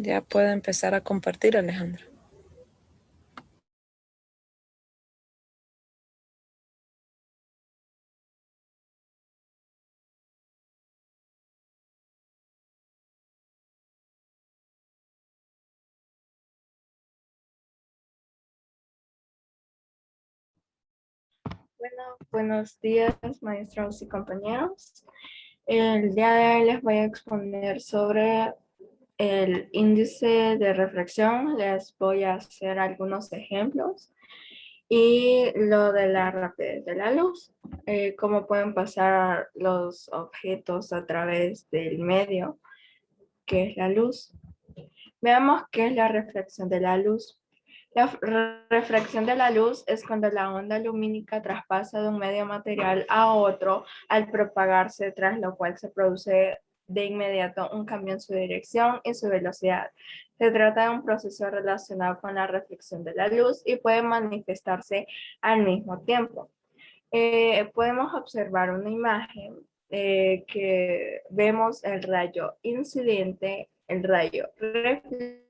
Ya puede empezar a compartir, Alejandra. Bueno, buenos días, maestros y compañeros. El día de hoy les voy a exponer sobre el índice de refracción. Les voy a hacer algunos ejemplos y lo de la rapidez de la luz. Cómo pueden pasar los objetos a través del medio, que es la luz. Veamos qué es la refracción de la luz. La refracción de la luz es cuando la onda lumínica traspasa de un medio material a otro al propagarse, tras lo cual se produce de inmediato un cambio en su dirección y su velocidad. Se trata de un proceso relacionado con la reflexión de la luz y puede manifestarse al mismo tiempo. Podemos observar una imagen que vemos el rayo incidente, el rayo reflejado,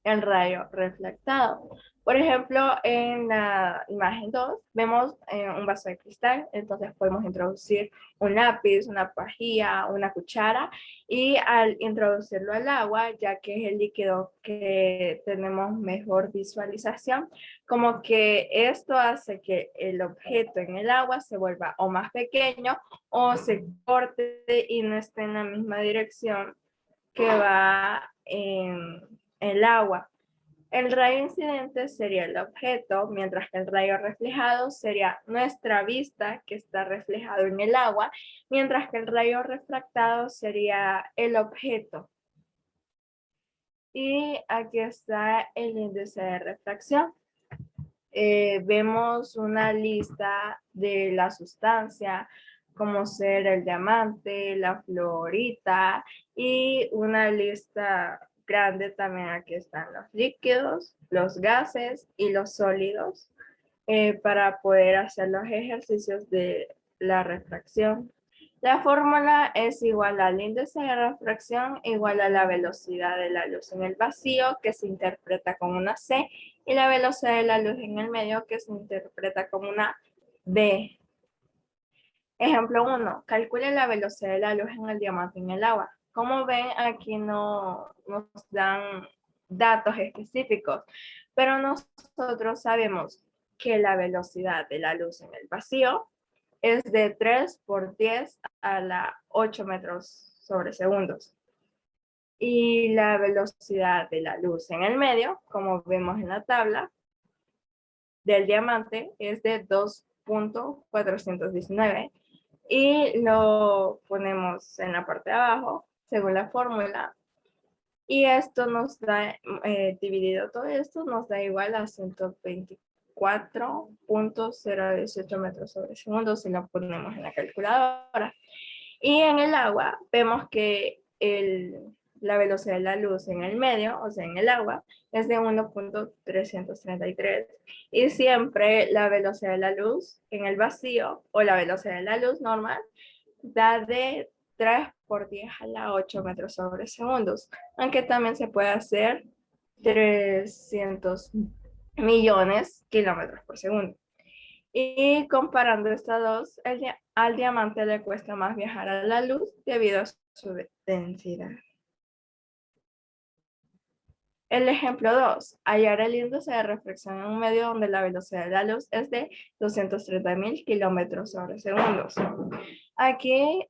el rayo reflectado. Por ejemplo, en la imagen 2 vemos un vaso de cristal, entonces podemos introducir un lápiz, una pajilla, una cuchara y al introducirlo al agua, ya que es el líquido que tenemos mejor visualización, como que esto hace que el objeto en el agua se vuelva o más pequeño o se corte y no esté en la misma dirección que va en el agua. El rayo incidente sería el objeto, mientras que el rayo reflejado sería nuestra vista que está reflejado en el agua, mientras que el rayo refractado sería el objeto. Y aquí está el índice de refracción. Vemos una lista de la sustancia, como ser el diamante, la fluorita, y una lista grande también. Aquí están los líquidos, los gases y los sólidos, para poder hacer los ejercicios de la refracción. La fórmula es igual al índice de refracción igual a la velocidad de la luz en el vacío, que se interpreta como una C, y la velocidad de la luz en el medio, que se interpreta como una B. Ejemplo 1. Calcule la velocidad de la luz en el diamante en el agua. Como ven, aquí no nos dan datos específicos, pero nosotros sabemos que la velocidad de la luz en el vacío es de 3 por 10 a la 8 metros sobre segundos. Y la velocidad de la luz en el medio, como vemos en la tabla del diamante, es de 2.419. Y lo ponemos en la parte de abajo, según la fórmula. Y esto nos da, dividido todo esto, nos da igual a 124.018 metros sobre segundo si lo ponemos en la calculadora. Y en el agua vemos que la velocidad de la luz en el medio, o sea, en el agua, es de 1.333. Y siempre la velocidad de la luz en el vacío, o la velocidad de la luz normal, da de 3 por 10 a la 8 metros sobre segundos. Aunque también se puede hacer 300 millones kilómetros por segundo. Y comparando estas dos, al diamante le cuesta más viajar a la luz debido a su densidad. El ejemplo 2. Hallar el índice de refracción en un medio donde la velocidad de la luz es de 230.000 kilómetros sobre segundos. Aquí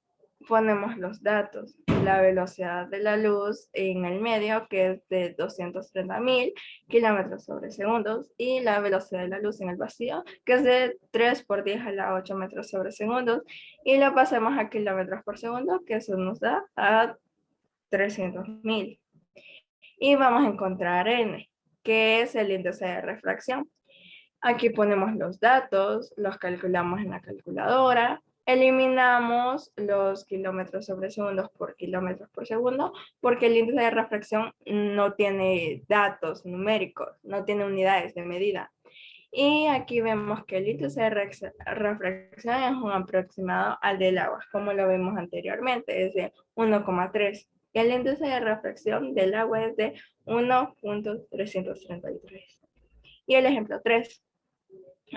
ponemos los datos. La velocidad de la luz en el medio, que es de 230.000 kilómetros sobre segundos, y la velocidad de la luz en el vacío, que es de 3 por 10 a la 8 metros sobre segundos, y lo pasamos a kilómetros por segundo, que eso nos da a 300.000. Y vamos a encontrar n, que es el índice de refracción. Aquí ponemos los datos, los calculamos en la calculadora, eliminamos los kilómetros sobre segundos por kilómetros por segundo, porque el índice de refracción no tiene datos numéricos, no tiene unidades de medida. Y aquí vemos que el índice de refracción es un aproximado al del agua, como lo vimos anteriormente, es de 1,3. y el índice de refracción del agua es de 1.333. Y el ejemplo 3.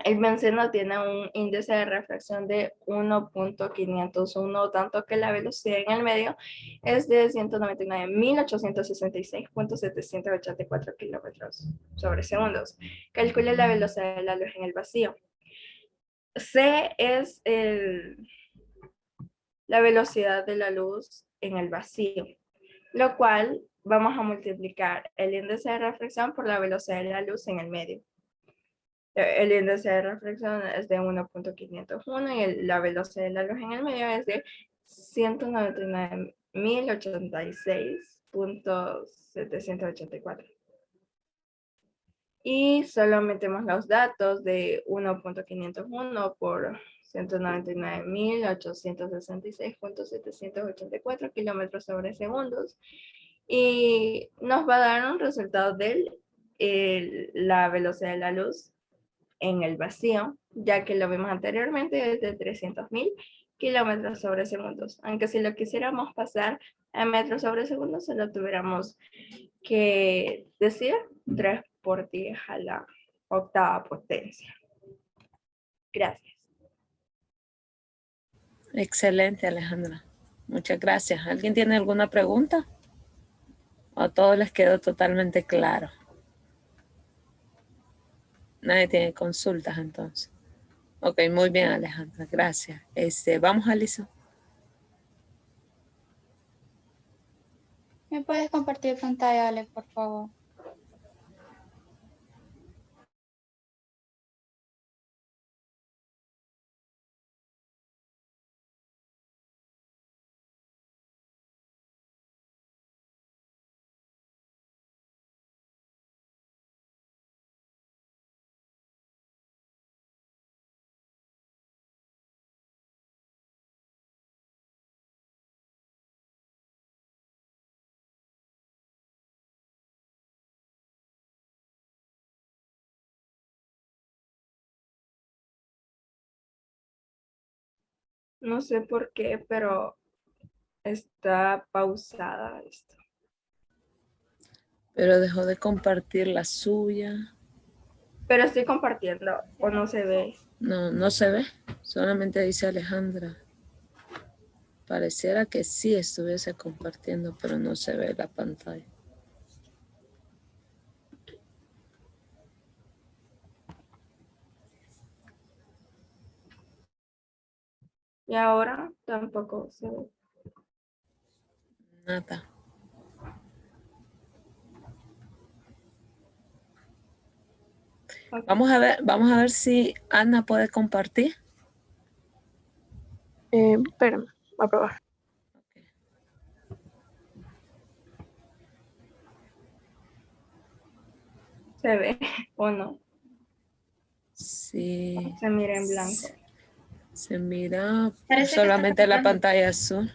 El benceno tiene un índice de refracción de 1.501, tanto que la velocidad en el medio es de 199.866.784 kilómetros sobre segundos. Calcule la velocidad de la luz en el vacío. C es la velocidad de la luz en el vacío, lo cual vamos a multiplicar el índice de refracción por la velocidad de la luz en el medio. El índice de refracción es de 1.501 y la velocidad de la luz en el medio es de 199.086.784. Y solo metemos los datos de 1.501 por 199.866.784 kilómetros sobre segundos. Y nos va a dar un resultado de la velocidad de la luz en el vacío, ya que lo vimos anteriormente, es de 300.000 kilómetros sobre segundos. Aunque si lo quisiéramos pasar a metros sobre segundos, solo tuviéramos que decir 3 por 10 a la octava potencia. Gracias. Excelente, Alejandra. Muchas gracias. ¿Alguien tiene alguna pregunta? ¿O a todos les quedó totalmente claro? Nadie tiene consultas entonces. Ok, muy bien, Alejandra. Gracias. Vamos, Alison. ¿Me puedes compartir pantalla, Alex, por favor? No sé por qué, pero está pausada esto. Pero dejó de compartir la suya. Pero estoy compartiendo, o no se ve. No, no se ve. Solamente dice Alejandra. Pareciera que sí estuviese compartiendo, pero no se ve la pantalla. Y ahora tampoco se ve. Nada. Okay. Vamos a ver si Ana puede compartir. Espérame, voy a probar. ¿Se ve o no? Sí. Se mira en blanco. Se mira Parece que solamente está la pantalla azul.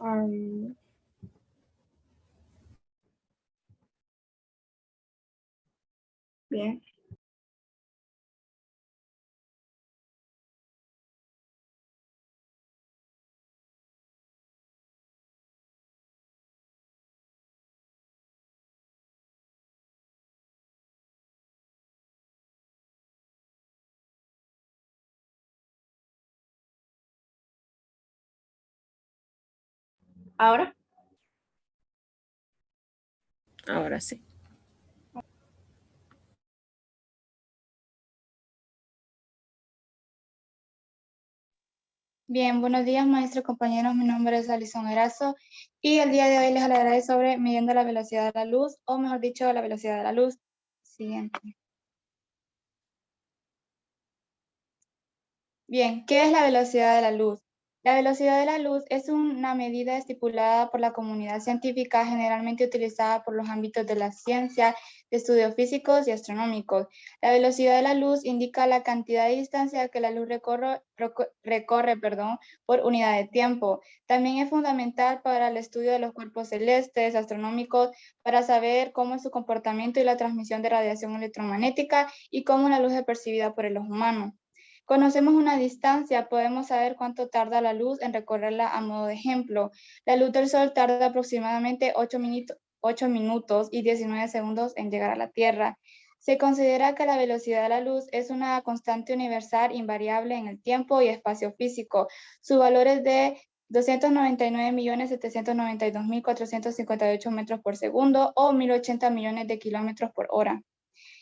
Okay. Bien. Ahora. Ahora sí. Bien, buenos días, maestros, compañeros. Mi nombre es Alison Erazo y el día de hoy les hablaré sobre midiendo la velocidad de la luz, o mejor dicho, la velocidad de la luz. Siguiente. Bien, ¿qué es la velocidad de la luz? La velocidad de la luz es una medida estipulada por la comunidad científica, generalmente utilizada por los ámbitos de la ciencia, de estudios físicos y astronómicos. La velocidad de la luz indica la cantidad de distancia que la luz recorre, por unidad de tiempo. También es fundamental para el estudio de los cuerpos celestes, astronómicos, para saber cómo es su comportamiento y la transmisión de radiación electromagnética y cómo la luz es percibida por el ojo humano. Conocemos una distancia, podemos saber cuánto tarda la luz en recorrerla a modo de ejemplo. La luz del sol tarda aproximadamente 8 minutos y 19 segundos en llegar a la Tierra. Se considera que la velocidad de la luz es una constante universal invariable en el tiempo y espacio físico. Su valor es de 299.792.458 metros por segundo o 1.080 millones de kilómetros por hora.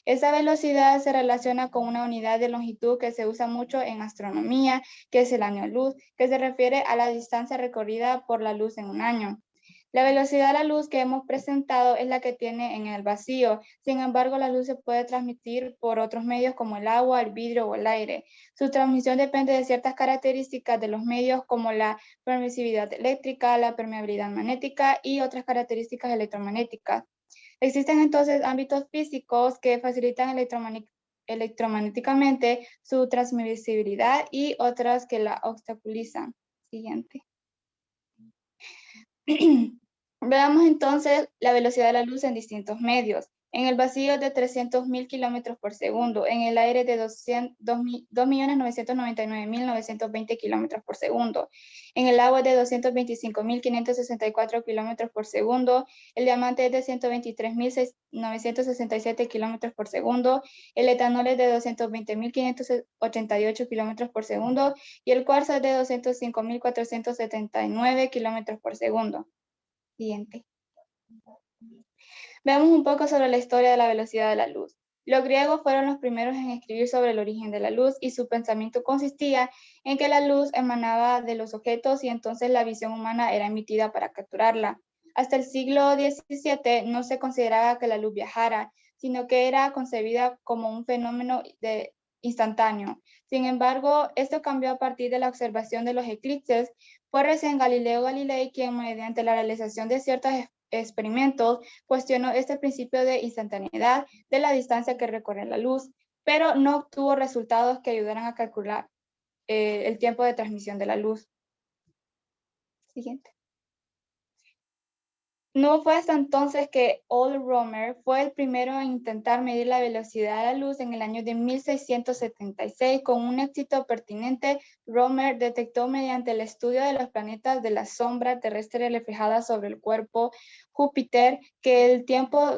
Esa velocidad se relaciona con una unidad de longitud que se usa mucho en astronomía, que es el año luz, que se refiere a la distancia recorrida por la luz en un año. La velocidad de la luz que hemos presentado es la que tiene en el vacío. Sin embargo, la luz se puede transmitir por otros medios como el agua, el vidrio o el aire. Su transmisión depende de ciertas características de los medios como la permisividad eléctrica, la permeabilidad magnética y otras características electromagnéticas. Existen entonces ámbitos físicos que facilitan electromagnéticamente su transmisibilidad y otras que la obstaculizan. Siguiente. Veamos entonces la velocidad de la luz en distintos medios. En el vacío es de 300.000 kilómetros por segundo, en el aire de 2.999.920 kilómetros por segundo, en el agua es de 225.564 kilómetros por segundo, el diamante es de 123.967 kilómetros por segundo, el etanol es de 220.588 kilómetros por segundo y el cuarzo es de 205.479 kilómetros por segundo. Siguiente. Veamos un poco sobre la historia de la velocidad de la luz. Los griegos fueron los primeros en escribir sobre el origen de la luz y su pensamiento consistía en que la luz emanaba de los objetos y entonces la visión humana era emitida para capturarla. Hasta el siglo XVII no se consideraba que la luz viajara, sino que era concebida como un fenómeno instantáneo. Sin embargo, esto cambió a partir de la observación de los eclipses. Fue recién Galileo Galilei quien, mediante la realización de ciertos experimentos, cuestionó este principio de instantaneidad de la distancia que recorre la luz, pero no obtuvo resultados que ayudaran a calcular el tiempo de transmisión de la luz. Siguiente. No fue hasta entonces que Ole Romer fue el primero en intentar medir la velocidad de la luz en el año de 1676. Con un éxito pertinente, Romer detectó mediante el estudio de los planetas de la sombra terrestre reflejada sobre el cuerpo Júpiter que el tiempo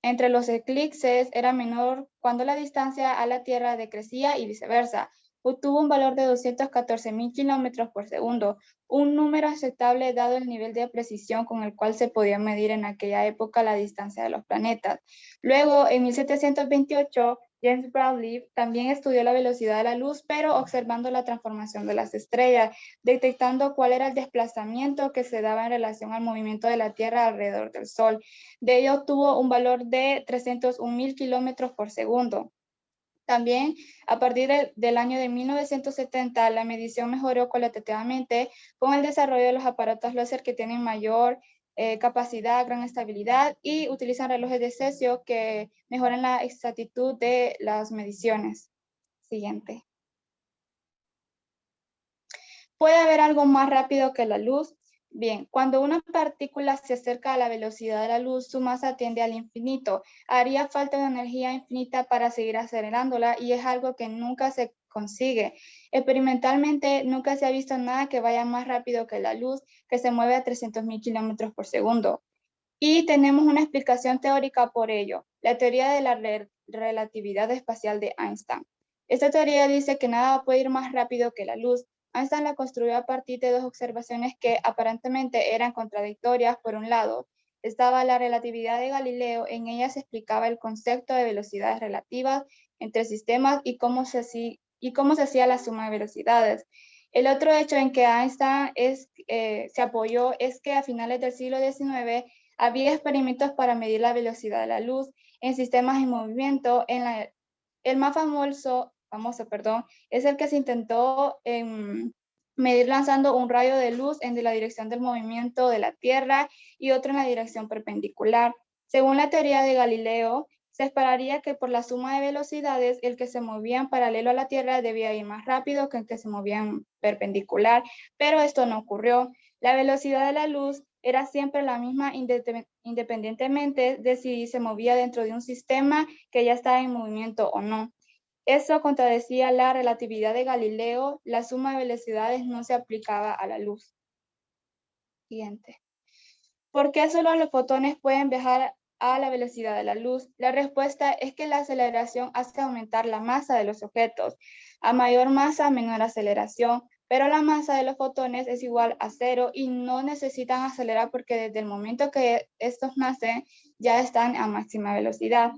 entre los eclipses era menor cuando la distancia a la Tierra decrecía y viceversa. Obtuvo un valor de 214.000 kilómetros por segundo, un número aceptable dado el nivel de precisión con el cual se podía medir en aquella época la distancia de los planetas. Luego, en 1728, James Bradley también estudió la velocidad de la luz, pero observando la transformación de las estrellas, detectando cuál era el desplazamiento que se daba en relación al movimiento de la Tierra alrededor del Sol. De ello obtuvo un valor de 301.000 kilómetros por segundo. También, a partir del año de 1970, la medición mejoró cualitativamente con el desarrollo de los aparatos láser que tienen mayor capacidad, gran estabilidad y utilizan relojes de cesio que mejoran la exactitud de las mediciones. Siguiente. ¿Puede haber algo más rápido que la luz? Bien, cuando una partícula se acerca a la velocidad de la luz, su masa tiende al infinito. Haría falta una energía infinita para seguir acelerándola y es algo que nunca se consigue. Experimentalmente, nunca se ha visto nada que vaya más rápido que la luz, que se mueve a 300.000 kilómetros por segundo. Y tenemos una explicación teórica por ello, la teoría de la relatividad espacial de Einstein. Esta teoría dice que nada puede ir más rápido que la luz. Einstein la construyó a partir de dos observaciones que aparentemente eran contradictorias. Por un lado, estaba la relatividad de Galileo, en ella se explicaba el concepto de velocidades relativas entre sistemas y cómo se hacía la suma de velocidades. El otro hecho en que Einstein se apoyó es que a finales del siglo XIX había experimentos para medir la velocidad de la luz en sistemas en movimiento. El más famoso, es el que se intentó medir lanzando un rayo de luz en la dirección del movimiento de la Tierra y otro en la dirección perpendicular. Según la teoría de Galileo, se esperaría que por la suma de velocidades, el que se movía en paralelo a la Tierra debía ir más rápido que el que se movía en perpendicular, pero esto no ocurrió. La velocidad de la luz era siempre la misma independientemente de si se movía dentro de un sistema que ya estaba en movimiento o no. Eso contradecía la relatividad de Galileo, la suma de velocidades no se aplicaba a la luz. Siguiente. ¿Por qué solo los fotones pueden viajar a la velocidad de la luz? La respuesta es que la aceleración hace aumentar la masa de los objetos. A mayor masa, menor aceleración, pero la masa de los fotones es igual a 0 y no necesitan acelerar porque desde el momento que estos nacen ya están a máxima velocidad.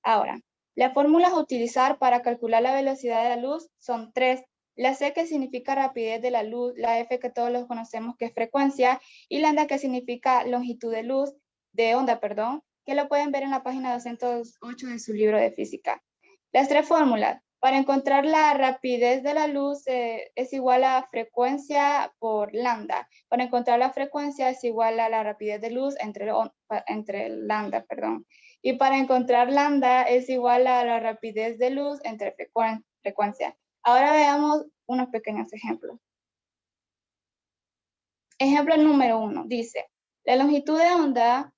Ahora, las fórmulas a utilizar para calcular la velocidad de la luz son 3. La C, que significa rapidez de la luz, la F, que todos los conocemos, que es frecuencia, y lambda, que significa longitud de luz, de onda, perdón, que lo pueden ver en la página 208 de su libro de física. Las 3 fórmulas. Para encontrar la rapidez de la luz es igual a frecuencia por lambda. Para encontrar la frecuencia es igual a la rapidez de luz entre lambda, perdón. Y para encontrar lambda es igual a la rapidez de luz entre frecuencia. Ahora veamos unos pequeños ejemplos. Ejemplo número 1 dice, la longitud de onda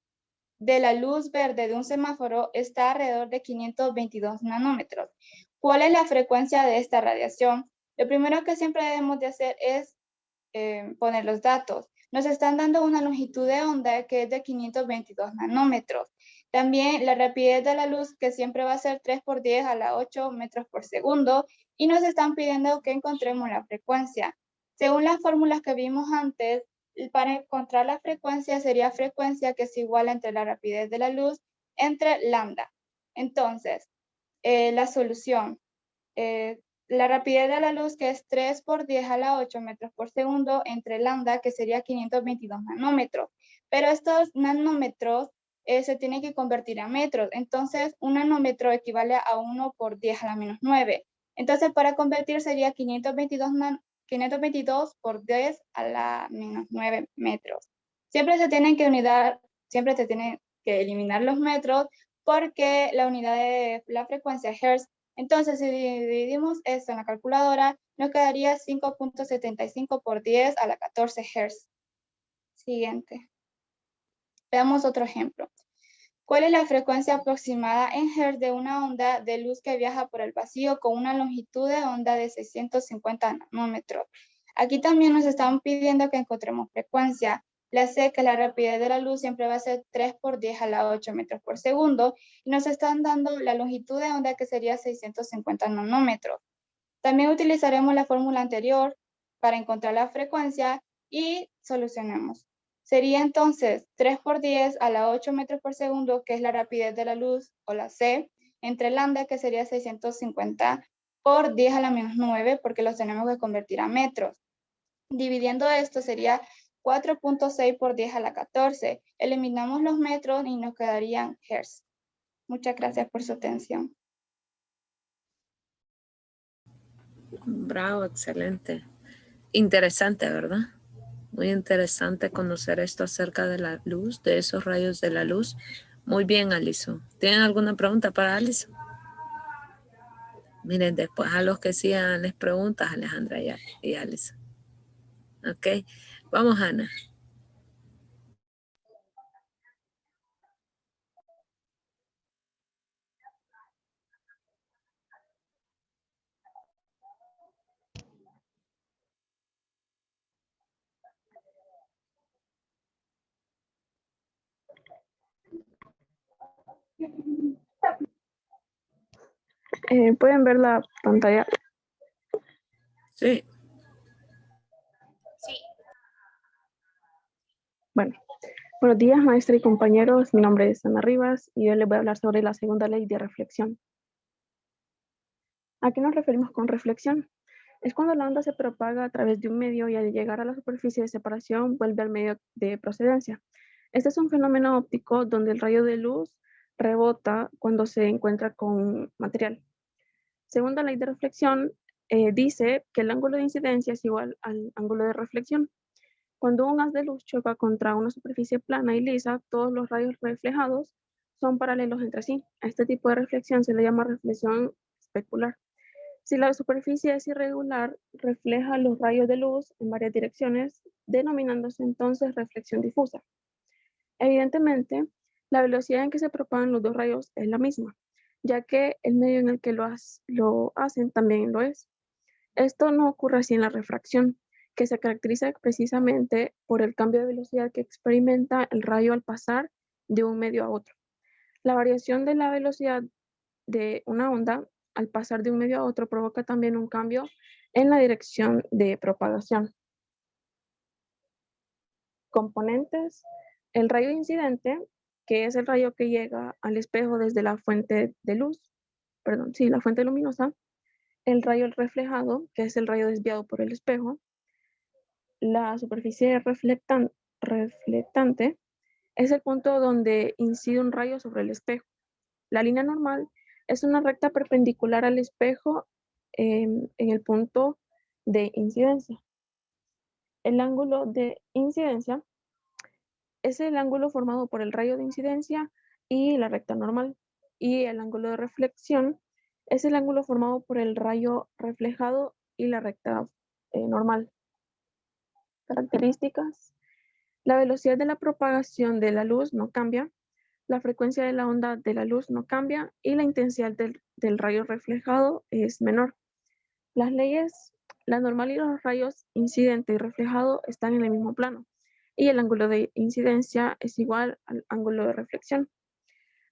de la luz verde de un semáforo está alrededor de 522 nanómetros. ¿Cuál es la frecuencia de esta radiación? Lo primero que siempre debemos de hacer es poner los datos. Nos están dando una longitud de onda que es de 522 nanómetros. También la rapidez de la luz, que siempre va a ser 3 por 10 a la 8 metros por segundo. Y nos están pidiendo que encontremos la frecuencia. Según las fórmulas que vimos antes, para encontrar la frecuencia sería frecuencia que es igual entre la rapidez de la luz entre lambda. Entonces, la solución. La rapidez de la luz, que es 3 por 10 a la 8 metros por segundo, entre lambda, que sería 522 nanómetros. Pero estos nanómetros se tienen que convertir a metros. Entonces, un nanómetro equivale a 1 por 10 a la menos 9. Entonces, para convertir sería 522 por 10 a la menos 9 metros. Siempre se tienen que eliminar los metros porque la unidad de la frecuencia es hertz. Entonces, si dividimos esto en la calculadora, nos quedaría 5.75 por 10 a la 14 Hz. Siguiente. Veamos otro ejemplo. ¿Cuál es la frecuencia aproximada en Hz de una onda de luz que viaja por el vacío con una longitud de onda de 650 nanómetros? Aquí también nos están pidiendo que encontremos frecuencia. La C, que la rapidez de la luz siempre va a ser 3 por 10 a la 8 metros por segundo. Y nos están dando la longitud de onda, que sería 650 nanómetros. También utilizaremos la fórmula anterior para encontrar la frecuencia y solucionemos. Sería entonces 3 por 10 a la 8 metros por segundo, que es la rapidez de la luz, o la C, entre lambda, que sería 650 por 10 a la menos 9, porque los tenemos que convertir a metros. Dividiendo esto sería 4.6 por 10 a la 14. Eliminamos los metros y nos quedarían hertz. Muchas gracias por su atención. Bravo, excelente. Interesante, ¿verdad? Muy interesante conocer esto acerca de la luz, de esos rayos de la luz. Muy bien, Alison. ¿Tienen alguna pregunta para Alison? Miren, después a los que sigan les preguntas, Alejandra y Alison. Ok, vamos, Ana. ¿Pueden ver la pantalla? Sí. Bueno, buenos días, maestra y compañeros. Mi nombre es Ana Rivas y hoy les voy a hablar sobre la segunda ley de reflexión. ¿A qué nos referimos con reflexión? Es cuando la onda se propaga a través de un medio y al llegar a la superficie de separación vuelve al medio de procedencia. Este es un fenómeno óptico donde el rayo de luz rebota cuando se encuentra con material. Segunda ley de reflexión dice que el ángulo de incidencia es igual al ángulo de reflexión. Cuando un haz de luz choca contra una superficie plana y lisa, todos los rayos reflejados son paralelos entre sí. A este tipo de reflexión se le llama reflexión especular. Si la superficie es irregular, refleja los rayos de luz en varias direcciones, denominándose entonces reflexión difusa. Evidentemente, la velocidad en que se propagan los dos rayos es la misma. ya que el medio en el que lo hacen también lo es. Esto no ocurre así en la refracción, que se caracteriza precisamente por el cambio de velocidad que experimenta el rayo al pasar de un medio a otro. La variación de la velocidad de una onda al pasar de un medio a otro provoca también un cambio en la dirección de propagación. Componentes: el rayo incidente, que es el rayo que llega al espejo desde la fuente de luz, la fuente luminosa. El rayo reflejado, que es el rayo desviado por el espejo. La superficie reflectante es el punto donde incide un rayo sobre el espejo. La línea normal es una recta perpendicular al espejo en el punto de incidencia. El ángulo de incidencia es el ángulo formado por el rayo de incidencia y la recta normal. Y el ángulo de reflexión es el ángulo formado por el rayo reflejado y la recta normal. Características: la velocidad de la propagación de la luz no cambia, la frecuencia de la onda de la luz no cambia y la intensidad del rayo reflejado es menor. Las leyes, la normal y los rayos incidente y reflejado están en el mismo plano y el ángulo de incidencia es igual al ángulo de reflexión.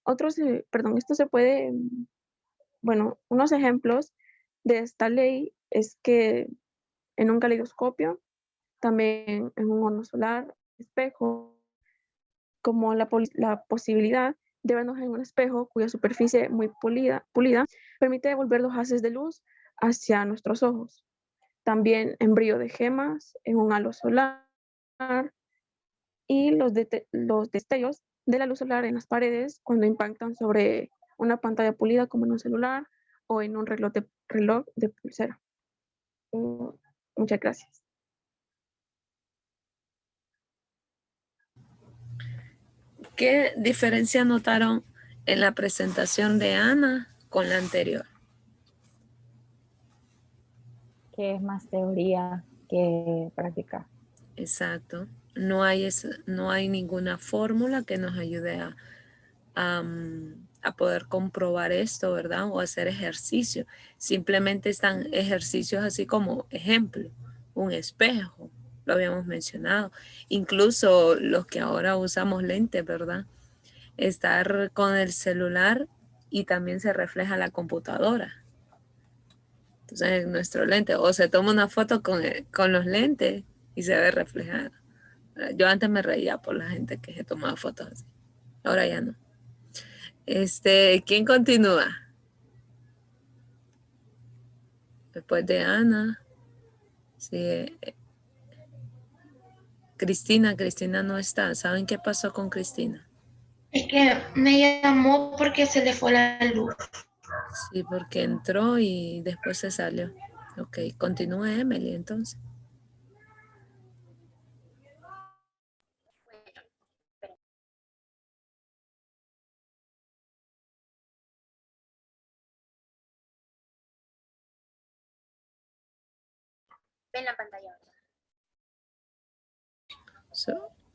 Esto se puede, unos ejemplos de esta ley es que en un caleidoscopio, también en un horno solar, espejo, como la posibilidad de vernos en un espejo cuya superficie muy pulida permite devolver los haces de luz hacia nuestros ojos. También en brillo de gemas, en un halo solar y los destellos de la luz solar en las paredes cuando impactan sobre una pantalla pulida como en un celular o en un reloj de pulsera. Muchas gracias. ¿Qué diferencia notaron en la presentación de Ana con la anterior? Que es más teoría que práctica. Exacto. No hay ninguna fórmula que nos ayude a poder comprobar esto, ¿verdad? O hacer ejercicio. Simplemente están ejercicios así como ejemplo, un espejo, lo habíamos mencionado. Incluso los que ahora usamos lentes, ¿verdad? Estar con el celular y también se refleja la computadora. Entonces, en nuestro lente, o se toma una foto con los lentes y se ve reflejada. Yo antes me reía por la gente que se tomaba fotos así. Ahora ya no. ¿Quién continúa? Después de Ana. Sí. Cristina no está. ¿Saben qué pasó con Cristina? Es que me llamó porque se le fue la luz. Sí, porque entró y después se salió. Ok, continúa Emily entonces. Ven la pantalla.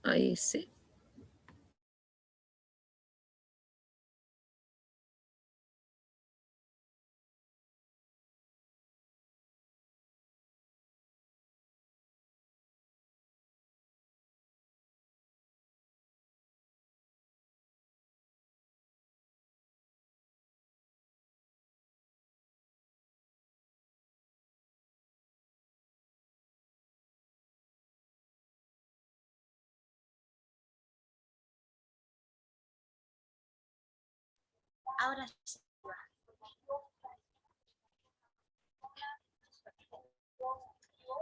Ahí sí. Ahora sí.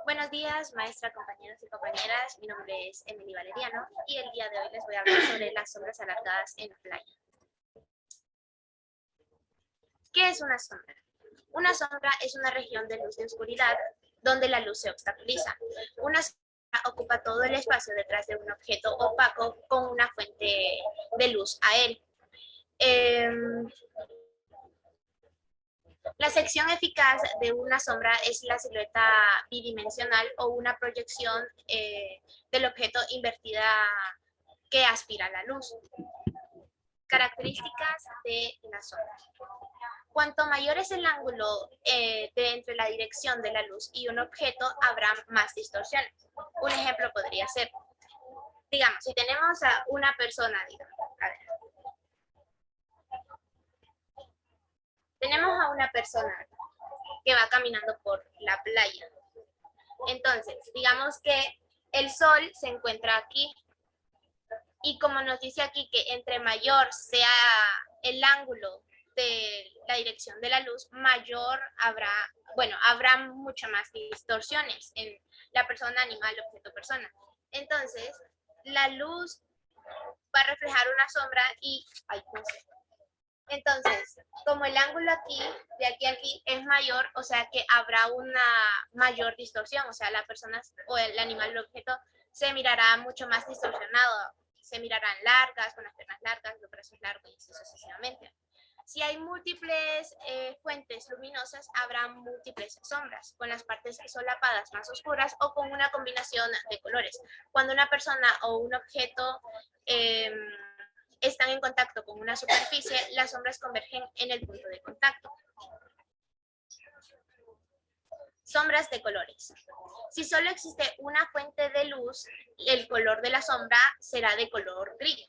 Buenos días, maestra, compañeros y compañeras. Mi nombre es Emily Valeriano y el día de hoy les voy a hablar sobre las sombras alargadas en la playa. ¿Qué es una sombra? Una sombra es una región de luz y oscuridad donde la luz se obstaculiza. Una sombra ocupa todo el espacio detrás de un objeto opaco con una fuente de luz a él. La sección eficaz de una sombra es la silueta bidimensional o una proyección del objeto invertida que aspira la luz. Características de la sombra. Cuanto mayor es el ángulo entre la dirección de la luz y un objeto, habrá más distorsiones. Un ejemplo podría ser, digamos, si tenemos a una persona, digamos, a ver, tenemos a una persona que va caminando por la playa. Entonces, digamos que el sol se encuentra aquí y como nos dice aquí que entre mayor sea el ángulo de la dirección de la luz, mayor habrá, bueno, habrá mucho más distorsiones en la persona, animal, objeto, persona. Entonces, la luz va a reflejar una sombra y, ay, no sé. Entonces, como el ángulo aquí, de aquí a aquí, es mayor, o sea que habrá una mayor distorsión, o sea, la persona o el animal, el objeto, se mirará mucho más distorsionado, se mirarán largas, con las piernas largas, los brazos largos y así sucesivamente. Si hay múltiples fuentes luminosas, habrá múltiples sombras, con las partes solapadas más oscuras o con una combinación de colores. Cuando una persona o un objeto están en contacto con una superficie, las sombras convergen en el punto de contacto. Sombras de colores. Si solo existe una fuente de luz, el color de la sombra será de color gris.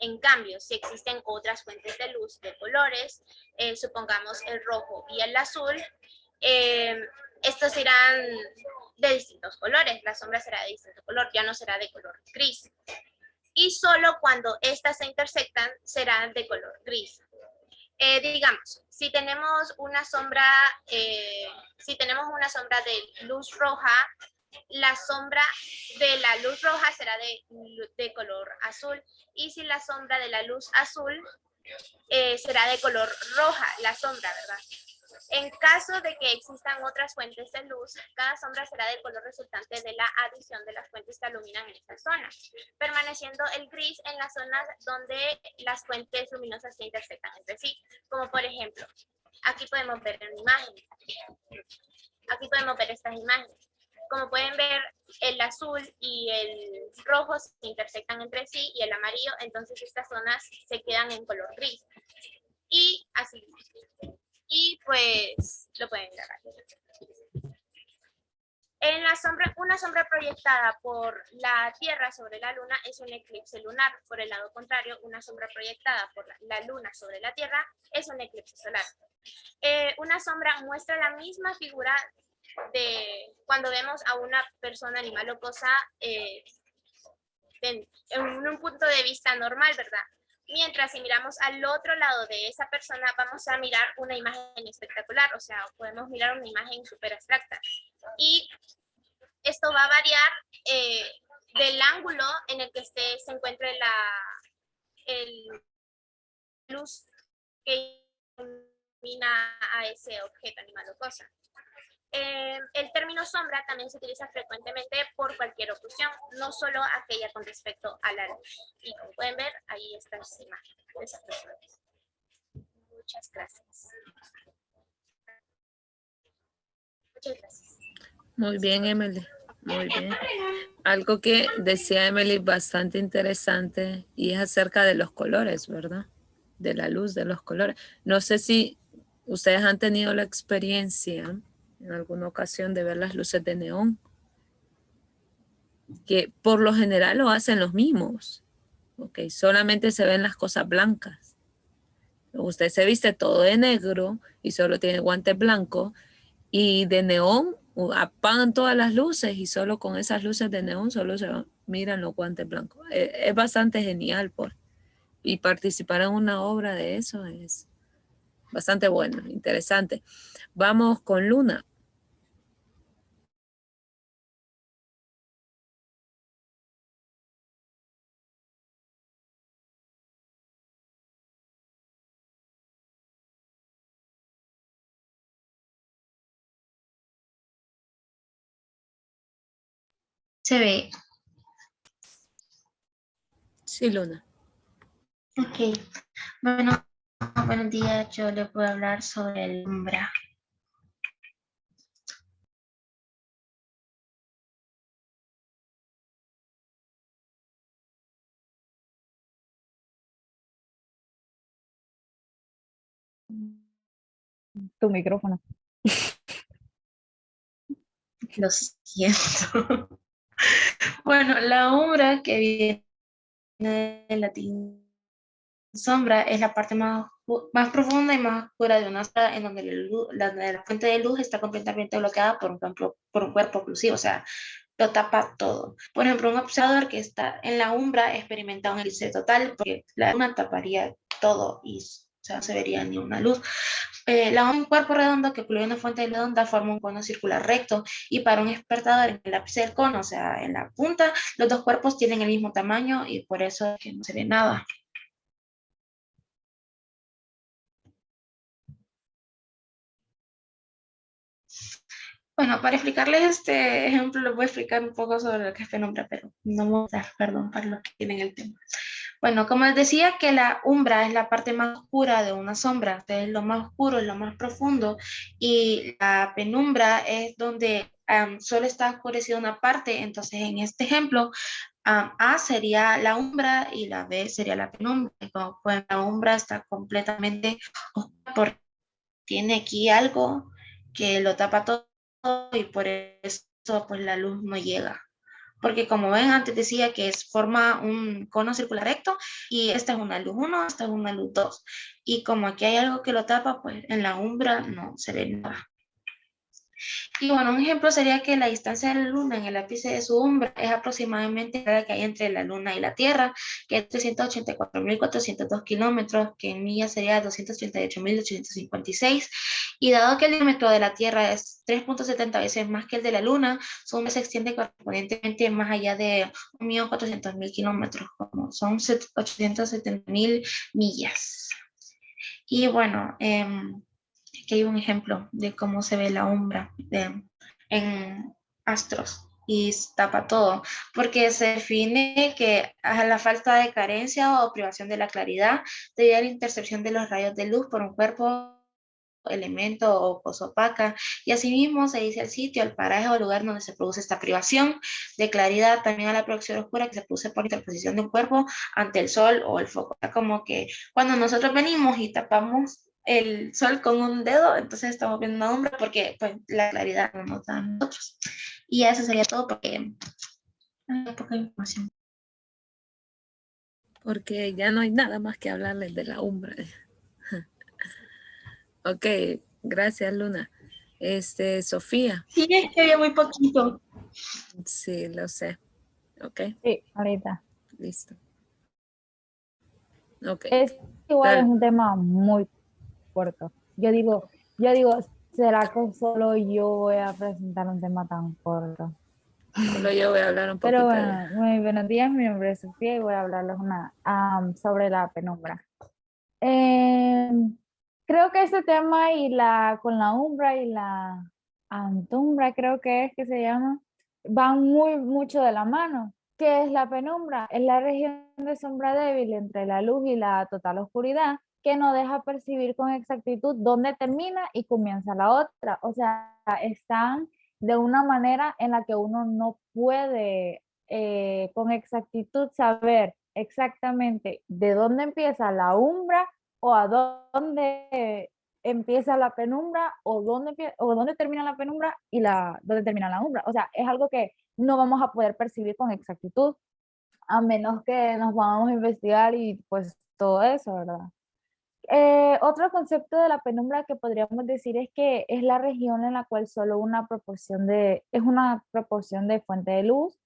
En cambio, si existen otras fuentes de luz de colores, supongamos el rojo y el azul, estos serán de distintos colores. La sombra será de distinto color, ya no será de color gris. Y solo cuando estas se intersectan serán de color gris. Digamos, si tenemos una sombra de luz roja, la sombra de la luz roja será de color azul, y si la sombra de la luz azul será de color roja, la sombra, ¿verdad? En caso de que existan otras fuentes de luz, cada sombra será del color resultante de la adición de las fuentes que iluminan en esa zona, permaneciendo el gris en las zonas donde las fuentes luminosas se intersectan entre sí, como por ejemplo, aquí podemos ver una imagen, aquí podemos ver estas imágenes. Como pueden ver, el azul y el rojo se intersectan entre sí y el amarillo, entonces estas zonas se quedan en color gris. Y así. Y pues lo pueden ver aquí. En la sombra, una sombra proyectada por la Tierra sobre la Luna es un eclipse lunar. Por el lado contrario, una sombra proyectada por la Luna sobre la Tierra es un eclipse solar. Una sombra muestra la misma figura de cuando vemos a una persona, animal o cosa en un punto de vista normal, ¿verdad? Mientras si miramos al otro lado de esa persona, vamos a mirar una imagen espectacular, o sea, podemos mirar una imagen súper abstracta. Y esto va a variar del ángulo en el que se encuentre la luz que ilumina a ese objeto, animal o cosa. El término sombra también se utiliza frecuentemente por cualquier oclusión, no solo aquella con respecto a la luz. Y como pueden ver, ahí está esa imagen de esas personas. Muchas gracias. Muchas gracias. Muy bien, Emily. Muy bien. Algo que decía Emily bastante interesante y es acerca de los colores, ¿verdad? De la luz, de los colores. No sé si ustedes han tenido la experiencia en alguna ocasión de ver las luces de neón, que por lo general lo hacen los mismos, ¿ok? Solamente se ven las cosas blancas. Usted se viste todo de negro y solo tiene guantes blancos y de neón apagan todas las luces y solo con esas luces de neón solo se miran los guantes blancos. Es bastante genial y participar en una obra de eso es bastante bueno, interesante. Vamos con Luna. Se ve. Sí, Luna. Ok. Bueno, buenos días. Yo le puedo hablar sobre el sombra. Tu micrófono. Lo siento. Bueno, la umbra que viene del latín sombra es la parte más profunda y más oscura de una sala en donde la fuente de luz está completamente bloqueada por un cuerpo oclusivo, o sea, lo tapa todo. Por ejemplo, un observador que está en la umbra experimenta un eclipse total porque la luna taparía todo y o sea, no se vería ni una luz. Un cuerpo redondo que ocluye una fuente redonda forma un cono circular recto y para un espectador en el ápice del cono, o sea, en la punta, los dos cuerpos tienen el mismo tamaño y por eso es que no se ve nada. Bueno, para explicarles este ejemplo, les voy a explicar un poco sobre lo que es penumbra, pero no me voy a dar perdón para los que tienen el tema. Bueno, como les decía que la umbra es la parte más oscura de una sombra, es lo más oscuro, es lo más profundo, y la penumbra es donde solo está oscurecida una parte, entonces en este ejemplo, A sería la umbra y la B sería la penumbra, y como pueden, la umbra está completamente oscura porque tiene aquí algo que lo tapa todo y por eso pues la luz no llega. Porque como ven, antes decía que forma un cono circular recto y esta es una luz 1, esta es una luz 2. Y como aquí hay algo que lo tapa, pues en la umbra no se ve nada. Y bueno, un ejemplo sería que la distancia de la Luna en el ápice de su umbra es aproximadamente la que hay entre la Luna y la Tierra, que es 384.402 kilómetros, que en millas sería 238.856. Y dado que el diámetro de la Tierra es 3.70 veces más que el de la Luna, su umbra se extiende correspondientemente más allá de 1.400.000 kilómetros, como son 870.000 millas. Y bueno, aquí hay un ejemplo de cómo se ve la umbra en astros y tapa todo, porque se define que a la falta de carencia o privación de la claridad debido a la intercepción de los rayos de luz por un cuerpo, elemento o cosa opaca, y asimismo se dice el sitio, el paraje o lugar donde se produce esta privación de claridad, también a la producción oscura que se produce por interposición de un cuerpo ante el sol o el foco. Como que cuando nosotros venimos y tapamos el sol con un dedo, entonces estamos viendo una sombra porque pues la claridad no nos da a nosotros. Y eso sería todo porque hay poca información. Porque ya no hay nada más que hablarles de la umbra. Ok, gracias Luna. Sofía. Sí, es que había muy poquito. Sí, lo sé. Ok, Sí, ahorita. listo. Ok. Es igual, es un tema muy corto. Yo digo, ¿será que solo yo voy a presentar un tema tan corto? Solo yo voy a hablar un Pero poquito bueno, muy buenos días, mi nombre es Sofía y voy a hablarles sobre la penumbra. Creo que este tema con la umbra y la antumbra, creo que es que se llama, van mucho de la mano. ¿Qué es la penumbra? Es la región de sombra débil entre la luz y la total oscuridad que no deja percibir con exactitud dónde termina y comienza la otra. O sea, están de una manera en la que uno no puede con exactitud saber exactamente de dónde empieza la umbra o a dónde empieza la penumbra o dónde termina la penumbra y dónde termina la umbra. O sea, es algo que no vamos a poder percibir con exactitud a menos que nos vamos a investigar y pues todo eso, ¿verdad? Otro concepto de la penumbra que podríamos decir es que es la región en la cual solo es una proporción de fuente de luz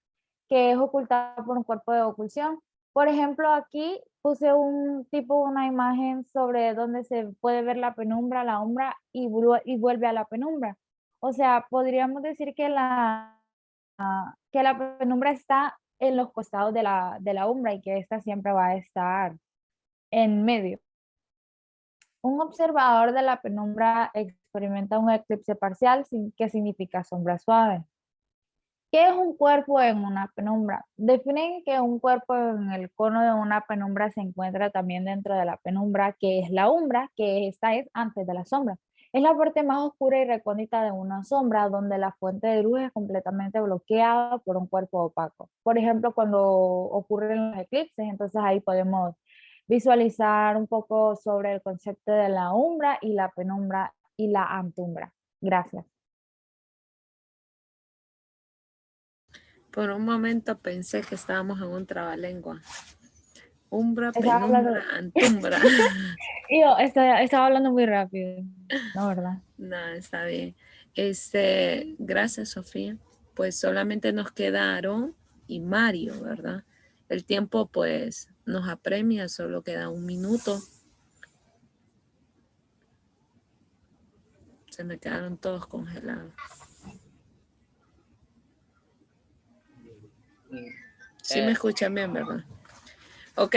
que es ocultada por un cuerpo de ocultación. Por ejemplo, aquí puse una imagen sobre donde se puede ver la penumbra, la umbra y vuelve a la penumbra. O sea, podríamos decir que la penumbra está en los costados de la umbra y que esta siempre va a estar en medio. Un observador de la penumbra experimenta un eclipse parcial, que significa sombra suave. ¿Qué es un cuerpo en una penumbra? Definen que un cuerpo en el cono de una penumbra se encuentra también dentro de la penumbra, que es la umbra, que esta es antes de la sombra. Es la parte más oscura y recóndita de una sombra, donde la fuente de luz es completamente bloqueada por un cuerpo opaco. Por ejemplo, cuando ocurren los eclipses, entonces ahí podemos visualizar un poco sobre el concepto de la umbra y la penumbra y la antumbra. Gracias. Por un momento pensé que estábamos en un trabalengua. Umbra, Estaba hablando, penumbra, antumbra. yo estaba hablando muy rápido, ¿no, verdad? No, está bien. Gracias, Sofía. Pues solamente nos queda Aarón y Mario, ¿verdad? El tiempo pues nos apremia, solo queda 1 minuto. Se me quedaron todos congelados. Sí me escuchan bien, ¿verdad? Ok.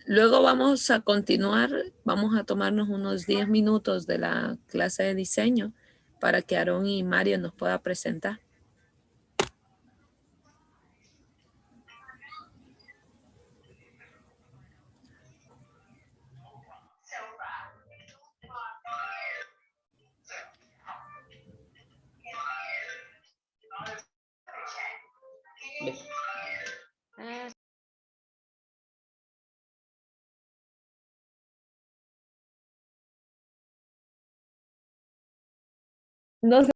Luego vamos a continuar, vamos a tomarnos unos 10 minutos de la clase de diseño para que Aarón y Mario nos puedan presentar. No sé.